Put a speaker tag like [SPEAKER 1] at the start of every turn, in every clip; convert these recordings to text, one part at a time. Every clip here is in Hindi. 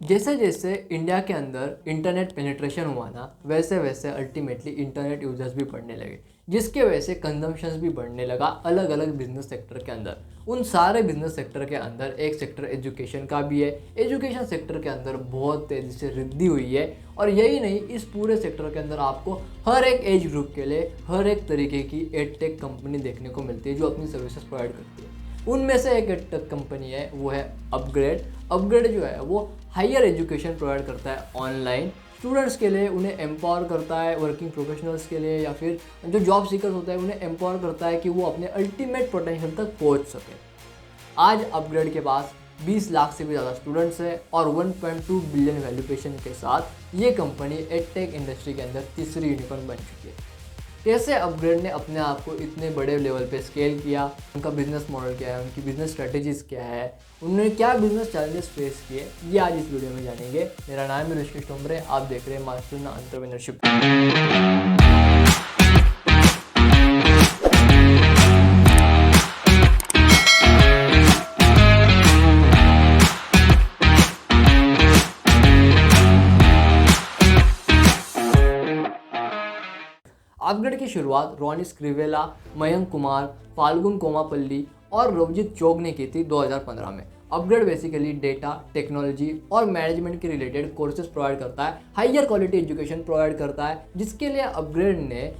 [SPEAKER 1] जैसे जैसे इंडिया के अंदर इंटरनेट पेनिट्रेशन हुआ ना, वैसे वैसे अल्टीमेटली इंटरनेट यूजर्स भी बढ़ने लगे, जिसके वजह से कंजम्पशंस भी बढ़ने लगा अलग अलग बिजनेस सेक्टर के अंदर। उन सारे बिजनेस सेक्टर के अंदर एक सेक्टर एजुकेशन का भी है। एजुकेशन सेक्टर के अंदर बहुत तेज़ी से वृद्धि हुई है। और यही नहीं, इस पूरे सेक्टर के अंदर आपको हर एक एज ग्रुप के लिए हर एक तरीके की एडटेक कंपनी देखने को मिलती है जो अपनी सर्विसेज प्रोवाइड करती है। उनमें से एक एडटेक कंपनी है, वो है अपग्रेड। अपग्रेड जो है वो हायर एजुकेशन प्रोवाइड करता है ऑनलाइन स्टूडेंट्स के लिए, उन्हें एम्पावर करता है वर्किंग प्रोफेशनल्स के लिए, या फिर जो जॉब सीकर्स होता है उन्हें एम्पावर करता है कि वो अपने अल्टीमेट पोटेंशियल तक पहुंच सके। आज अपग्रेड के पास 20 लाख से भी ज़्यादा स्टूडेंट्स हैं और 1.2 बिलियन वैल्यूएशन के साथ ये कंपनी एडटेक इंडस्ट्री के अंदर तीसरी यूनिकॉर्न बन चुकी है। कैसे अपग्रेड ने अपने आप को इतने बड़े लेवल पे स्केल किया, उनका बिजनेस मॉडल क्या है, उनकी बिजनेस स्ट्रेटेजीज क्या है, उन्होंने क्या बिजनेस चैलेंजेस फेस किए, ये आज इस वीडियो में जानेंगे। मेरा नाम है ऋषिकेश तोमरे, आप देख रहे हैं मास्टर इन एंटरप्रेन्योरशिप। अपग्रेड की शुरुआत रोनी स्क्रिवेला, मयंक कुमार, फाल्गुन कोमापल्ली और रवजीत चोग ने की थी 2015 में। अपग्रेड बेसिकली डेटा, टेक्नोलॉजी और मैनेजमेंट के रिलेटेड कोर्सेज प्रोवाइड करता है, हायर क्वालिटी एजुकेशन प्रोवाइड करता है, जिसके लिए अपग्रेड ने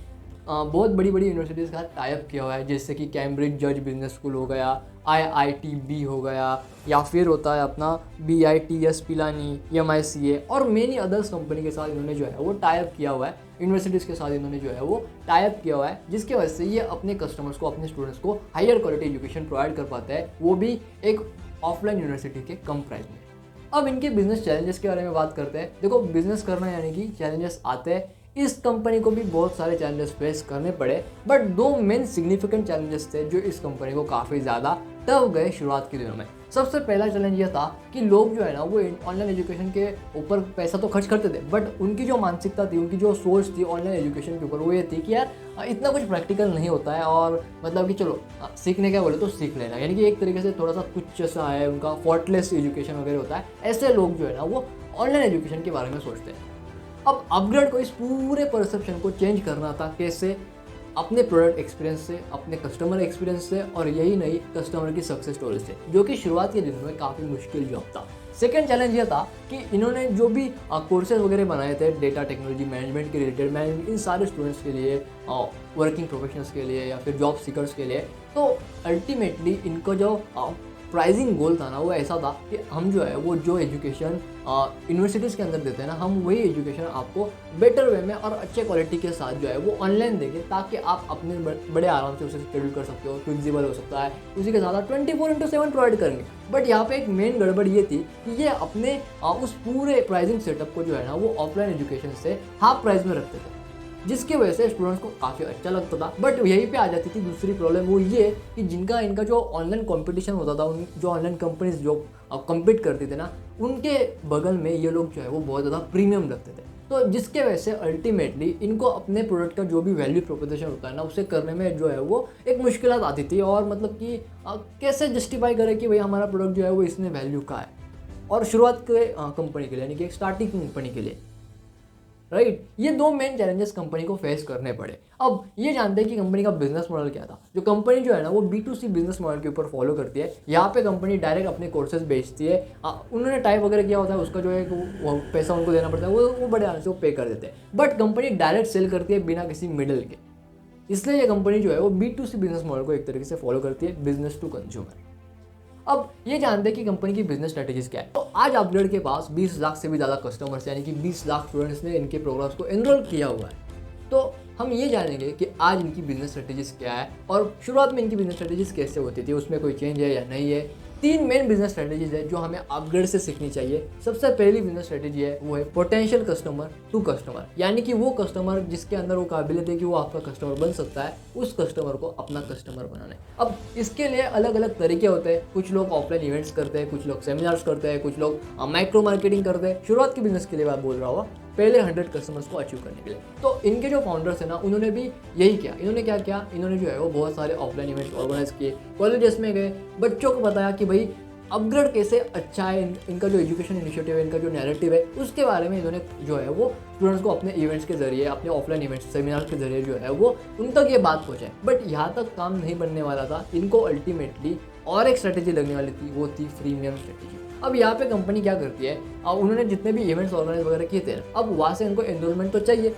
[SPEAKER 1] बहुत बड़ी बड़ी यूनिवर्सिटीज़ का टाइप किया हुआ है, जैसे कि कैम्ब्रिज जज बिजनेस स्कूल हो गया, IITB हो गया, या फिर होता है अपना BITS पिलानी, MICA और मेनी अदर्स कंपनी के साथ इन्होंने जो है वो टाइप किया हुआ है। यूनिवर्सिटीज़ के साथ इन्होंने जो है वो टाइप किया हुआ है, जिसके वजह से ये अपने कस्टमर्स को, अपने स्टूडेंट्स को हायर क्वालिटी एजुकेशन प्रोवाइड कर पाता है, वो भी एक ऑफलाइन यूनिवर्सिटी के कम प्राइस में। अब इनके बिजनेस चैलेंजेस के बारे में बात करते हैं। देखो, बिजनेस करना यानी कि चैलेंजेस आते हैं। इस कंपनी को भी बहुत सारे चैलेंजेस फेस करने पड़े, बट दो मेन सिग्निफिकेंट चैलेंजेस थे जो इस कंपनी को काफ़ी ज़्यादा टफ गए शुरुआत के दिनों में। सबसे पहला चैलेंज यह था कि लोग जो है ना वो ऑनलाइन एजुकेशन के ऊपर पैसा तो खर्च करते थे, बट उनकी जो मानसिकता थी, उनकी जो सोच थी ऑनलाइन एजुकेशन के ऊपर, वो ये थी कि यार इतना कुछ प्रैक्टिकल नहीं होता है, और मतलब कि चलो सीखने का बोले तो सीख लेना, यानी कि एक तरीके से थोड़ा सा तुच्छ सा है, उनका फॉर्टलेस एजुकेशन वगैरह होता है। ऐसे लोग जो है ना वो ऑनलाइन एजुकेशन के बारे में सोचते हैं। अब अपग्रेड को इस पूरे परसेप्शन को चेंज करना था। कैसे? अपने प्रोडक्ट एक्सपीरियंस से, अपने कस्टमर एक्सपीरियंस से, और यही नहीं, कस्टमर की सक्सेस स्टोरी से, जो कि शुरुआत के दिनों में काफ़ी मुश्किल जॉब था। सेकेंड चैलेंज यह था कि इन्होंने जो भी कोर्सेज वगैरह बनाए थे डेटा टेक्नोलॉजी मैनेजमेंट के रिलेटेड, मैनेजमेंट इन सारे स्टूडेंट्स के लिए, वर्किंग प्रोफेशनल्स के लिए या फिर जॉब सीकर्स के लिए, तो अल्टीमेटली इनको जो प्राइजिंग गोल था ना वो ऐसा था कि हम जो है वो जो एजुकेशन यूनिवर्सिटीज़ के अंदर देते हैं ना, हम वही एजुकेशन आपको बेटर वे में और अच्छे क्वालिटी के साथ जो है वो ऑनलाइन देंगे, ताकि आप अपने बड़े आराम से उसे शेड्यूल कर सकते हो, फ्लेक्सिबल हो सकता है, उसी के साथ आप 24/7 प्रोवाइड करेंगे। बट यहाँ पे एक मेन गड़बड़ ये थी कि ये अपने उस पूरे प्राइजिंग सेटअप को जो है ना वो ऑफलाइन एजुकेशन से हाफ प्राइस में रखते थे, जिसकी वजह से स्टूडेंट्स को काफ़ी अच्छा लगता था। बट यहीं पे आ जाती थी दूसरी प्रॉब्लम, वो ये कि इनका जो ऑनलाइन कंपटीशन होता था, उन जो ऑनलाइन कंपनीज जो कम्पीट करती थे ना, उनके बगल में ये लोग जो है वो बहुत ज़्यादा प्रीमियम रखते थे, तो जिसके वजह से अल्टीमेटली इनको अपने प्रोडक्ट का जो भी वैल्यू प्रोपोजिशन होता है ना, उसे करने में जो है वो एक मुश्किल आती थी। और मतलब कि कैसे जस्टिफाई करें कि भाई हमारा प्रोडक्ट जो है वो इसमें वैल्यू का है, और शुरुआत के कंपनी के लिए, यानी कि एक स्टार्टिंग कंपनी के लिए, राइट। ये दो मेन चैलेंजेस कंपनी को फेस करने पड़े। अब ये जानते हैं कि कंपनी का बिजनेस मॉडल क्या था। जो कंपनी जो है ना वो B2C बिजनेस मॉडल के ऊपर फॉलो करती है। यहाँ पे कंपनी डायरेक्ट अपने कोर्सेज बेचती है, उन्होंने टाइप वगैरह किया होता है, उसका जो है वो पैसा उनको देना पड़ता है, वो बड़े आराम से वो पे कर देते हैं। बट कंपनी डायरेक्ट सेल करती है बिना किसी मिडल के, इसलिए ये कंपनी जो है वो B2C बिजनेस मॉडल को एक तरीके से फॉलो करती है, बिजनेस टू कंज्यूमर। अब ये जानते हैं कि कंपनी की बिजनेस स्ट्रेटेजीज क्या है। तो आज अपग्रेड के पास 20 लाख से भी ज़्यादा कस्टमर्स, यानी कि 20 लाख स्टूडेंट्स ने इनके प्रोग्राम्स को एनरोल किया हुआ है। तो हम ये जानेंगे कि आज इनकी बिजनेस स्ट्रेटेजीज क्या है, और शुरुआत में इनकी बिजनेस स्ट्रेटेजीज कैसे होती थी, उसमें कोई चेंज है या नहीं है। 3 मेन बिजनेस स्ट्रेटेजीज है जो हमें अपग्रेड से सीखनी चाहिए। सबसे पहली बिजनेस स्ट्रेटेजी है वो है पोटेंशियल कस्टमर टू कस्टमर, यानी कि वो कस्टमर जिसके अंदर वो काबिलियत है कि वो आपका कस्टमर बन सकता है, उस कस्टमर को अपना कस्टमर बनाना है। अब इसके लिए अलग अलग तरीके होते हैं। कुछ लोग ऑफलाइन इवेंट्स करते हैं, कुछ लोग सेमिनार्स करते हैं, कुछ लोग माइक्रो मार्केटिंग करते हैं। शुरुआत के बिजनेस के लिए मैं बोल रहा हूँ, पहले 100 कस्टमर्स को अचीव करने के लिए। तो इनके जो फाउंडर्स हैं ना, उन्होंने भी यही किया। इन्होंने क्या किया, इन्होंने जो है वो बहुत सारे ऑफलाइन इवेंट्स ऑर्गेनाइज किए, कॉलेजेस में गए, बच्चों को बताया कि भाई अपग्रेड कैसे अच्छा है, इनका जो एजुकेशन इनिशिएटिव है, इनका जो नैरेटिव है, उसके बारे में इन्होंने जो है वो स्टूडेंट्स को अपने इवेंट्स के जरिए, अपने ऑफलाइन इवेंट्स सेमिनार्स के जरिए जो है वो उन तक ये बात पहुँचाए। बट यहाँ तक काम नहीं बनने वाला था, इनको अल्टीमेटली और एक स्ट्रेटेजी लगने वाली थी, वो थी फ्रीमियम स्ट्रेटेजी। अब यहाँ पे कंपनी क्या करती है, उन्होंने जितने भी इवेंट्स ऑर्गेनाइज वगैरह किए थे, अब वहाँ से इनको एनरोलमेंट तो चाहिए।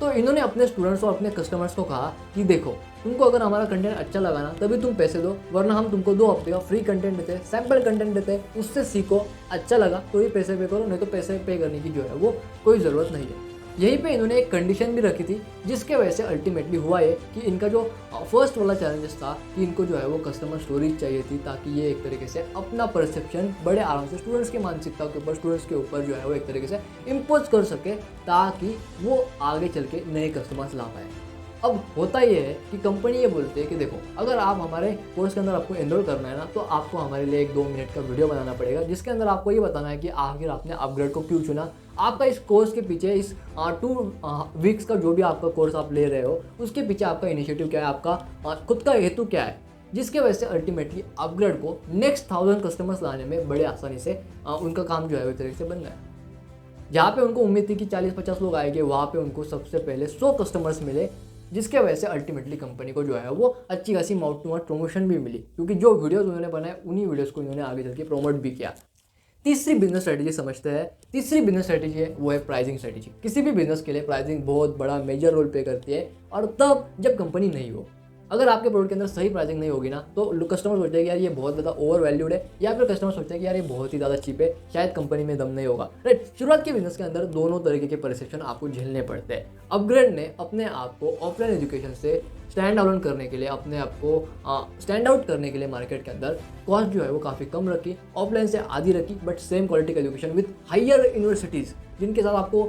[SPEAKER 1] तो इन्होंने अपने स्टूडेंट्स और अपने कस्टमर्स को कहा कि देखो, तुमको अगर हमारा कंटेंट अच्छा लगा ना तभी तुम पैसे दो, वरना हम तुमको 2 हफ्ते का फ्री कंटेंट देते हैं, सैम्पल कंटेंट देते हैं, उससे सीखो, अच्छा लगा तो ही पैसे पे करो, नहीं तो पैसे पे करने की जो है वो कोई ज़रूरत नहीं है। यहीं पे इन्होंने एक कंडीशन भी रखी थी, जिसके वजह से अल्टीमेटली हुआ ये कि इनका जो फर्स्ट वाला चैलेंजेस था कि इनको जो है वो कस्टमर स्टोरीज चाहिए थी, ताकि ये एक तरीके से अपना परसेप्शन बड़े आराम से स्टूडेंट्स की मानसिकता के ऊपर, स्टूडेंट्स के ऊपर जो है वो एक तरीके से इम्पोज कर सके, ताकि वो आगे चल के नए कस्टमर्स ला पाए। अब होता ये है कि कंपनी ये बोलती है कि देखो, अगर आप हमारे कोर्स के अंदर आपको एनरोल करना है ना, तो आपको हमारे लिए 1-2 मिनट का वीडियो बनाना पड़ेगा, जिसके अंदर आपको ये बताना है कि आखिर आपने अपग्रेड को क्यों चुना, आपका इस कोर्स के पीछे, इस 2 वीक्स का जो भी आपका कोर्स आप ले रहे हो, उसके पीछे आपका इनिशिएटिव क्या है, आपका खुद का हेतु क्या है, जिसके वजह से अल्टीमेटली अपग्रेड को नेक्स्ट 1000 कस्टमर्स लाने में बड़े आसानी से उनका काम जो है वो एक तरीके से बन गया। जहाँ पे उनको उम्मीद थी कि 40-50 लोग आएंगे, वहाँ पे उनको सबसे पहले 100 कस्टमर्स मिले, जिसके वजह से अल्टीमेटली कंपनी को जो है वो अच्छी खासी माउथ टू माउथ प्रमोशन भी मिली, क्योंकि जो वीडियोस उन्होंने बनाए उन्हीं वीडियोस को इन्होंने आगे चल के प्रमोट भी किया। तीसरी बिजनेस स्ट्रेटेजी समझते हैं, तीसरी बिजनेस स्ट्रेटेजी है वो है प्राइसिंग स्ट्रेटेजी। किसी भी बिजनेस के लिए प्राइसिंग बहुत बड़ा मेजर रोल प्ले करती है, और तब जब कंपनी नहीं हो। अगर आपके प्रोडक्ट के अंदर सही प्राइसिंग नहीं होगी ना, तो कस्टमर सोचते हैं कि यार ये बहुत ज़्यादा ओवर वैल्यूड है, या फिर कस्टमर सोचते हैं कि यार ये बहुत ही ज़्यादा चीप है, शायद कंपनी में दम नहीं होगा। राइट, शुरुआत के बिजनेस के अंदर दोनों तरीके के परसेप्शन आपको झेलने पड़ते हैं। अपग्रेड ने अपने आप को ऑफलाइन एजुकेशन से स्टैंड आउट करने के लिए, अपने आप को स्टैंड आउट करने के लिए मार्केट के अंदर कॉस्ट जो है वो काफ़ी कम रखी, ऑफलाइन से आधी रखी, बट सेम क्वालिटी का एजुकेशन विद हायर यूनिवर्सिटीज़, जिनके साथ आपको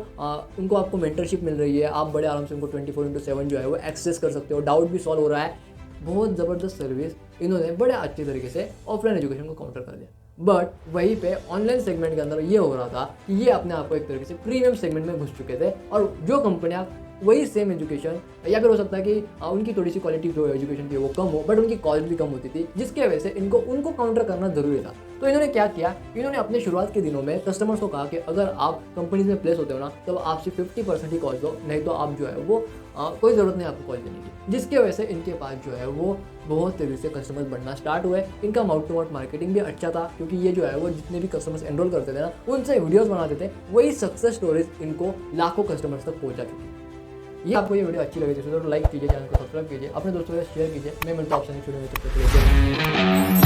[SPEAKER 1] आपको मेंटरशिप मिल रही है, आप बड़े आराम से उनको 24/7 जो है वो एक्सेस कर सकते हो, डाउट भी सॉल्व हो रहा है। बहुत ज़बरदस्त सर्विस इन्होंने बड़े अच्छे तरीके से ऑफलाइन एजुकेशन को काउंटर कर दिया। बट वहीं पे ऑनलाइन सेगमेंट के अंदर ये हो रहा था कि ये अपने आप को एक तरीके से प्रीमियम सेगमेंट में घुस चुके थे, और जो कंपनियां वही सेम एजुकेशन, या फिर हो सकता है कि उनकी थोड़ी सी क्वालिटी जो एजुकेशन की वो कम हो, बट उनकी कॉस्ट भी कम होती थी, जिसकी वजह से उनको काउंटर करना जरूरी था। तो इन्होंने क्या किया, इन्होंने अपने शुरुआत के दिनों में कस्टमर्स को कहा कि अगर आप कंपनीज में प्लेस होते हो ना, तो आप सिर्फ 50% ही कॉस्ट दो, नहीं तो आप जो है वो कोई ज़रूरत नहीं आपको कॉल देने की। जिसकी वजह से इनके पास जो है वो बहुत तेज़ी से कस्टमर्स बढ़ना स्टार्ट हुए। इनका माउथ टू माउथ मार्केटिंग भी अच्छा था, क्योंकि ये जो है वो जितने भी कस्टमर्स एनरोल करते थे ना, उनसे वीडियोस बनाते थे, वही सक्सेस स्टोरीज इनको लाखों कस्टमर्स तक पहुंचा चुकी। ये आपको ये वीडियो अच्छी लगी तो लाइक कीजिए, चैनल को सब्सक्राइब कीजिए, अपने दोस्तों के साथ शेयर कीजिए। मैं मिलता हूं आपसे नेक्स्ट वीडियो में, तब तक के लिए।